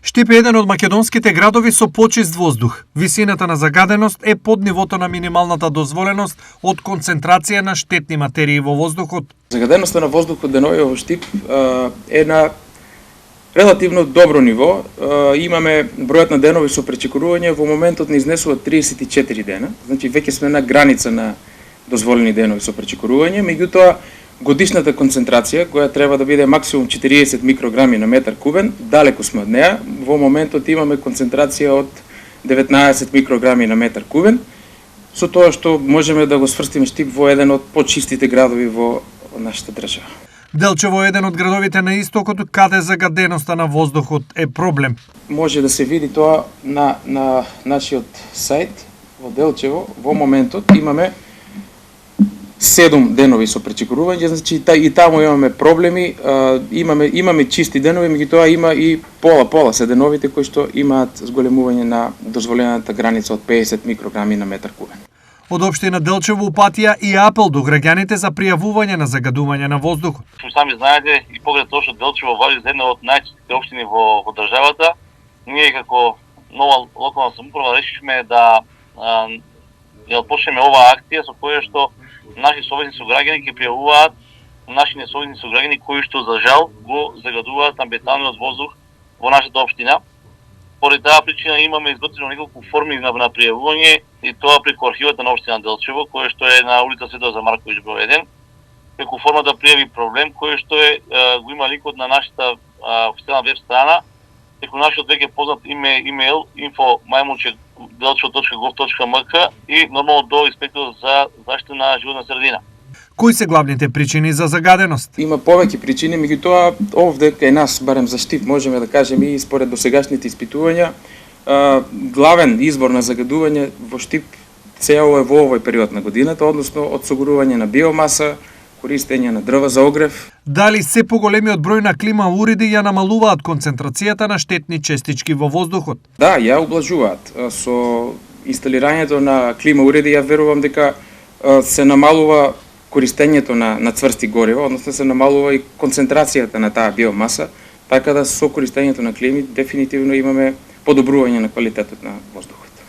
Штип е еден од македонските градови со почист воздух. Висината на загаденост е под нивото на минималната дозволеност од концентрација на штетни материи во воздухот. Загаденоста на воздухот денови во Штип е на релативно добро ниво. Имаме бројот на денови со пречекорување во моментот не изнесува 34 дена. Значи веќе сме на граница на дозволени денови со пречекорување, меѓутоа годишната концентрација, која треба да биде максимум 40 микрограми на метар кубен, далеку сме од неа. Во моментот имаме концентрација од 19 микрограми на метар кубен, со тоа што можеме да го сврстиме Штип во еден од почистите градови во нашата држава. Делчево е еден од градовите на истокот каде загаденоста на воздухот е проблем. Може да се види тоа на нашиот сајт во Делчево. Во моментот имаме 7 денови со пречекорување, значи и таму имаме проблеми, имаме чисти денови, меѓутоа има и пола се деновите кои што имаат зголемување на дозволената граница од 50 микрограми на метар кубен. Од општина Делчево упатија и апел до граѓаните за пријавување на загадување на воздухот. Сами знаете и поглед тоа што Делчево важи за една од најчистите општини во државата, ние како нова локална самоуправа решивме да ја почнеме оваа акција со која што наши совесни сограѓани ќе пријавуваат наши несовесни сограѓани кои што за жал го загадуваат амбиенталниот воздух во нашата општина. Поради таа причина имаме изготвено неколку форми на пријавување и тоа преку архивата на општина Делчево, која што е на улица Светозар Замарковиќ број 1, преку форма да пријави проблем кој што го има линкот на нашата официјална веб страна, преку нашиот веќе познат имејл info@delchevo.gov.mk и нормално до инспекторот за заштита на животна средина. Кои се главните причини за загаденост? Има повеќе причини, меѓутоа овде кај нас, барем за Штип, можеме да кажеме и според досегашните испитувања, главен извор на загадување во Штип цело е во овој период на годината, односно одсогурување на биомаса, користење на дрва за огрев. Дали се поголемиот број на клима уреди ја намалуваат концентрацијата на штетни честички во воздухот? Да, ја ублажуваат. Со инсталирањето на клима уреди ја верувам дека се намалува користењето на цврсти горива, односно се намалува и концентрацијата на таа биомаса, така да со користењето на клими дефинитивно имаме подобрување на квалитетот на воздух.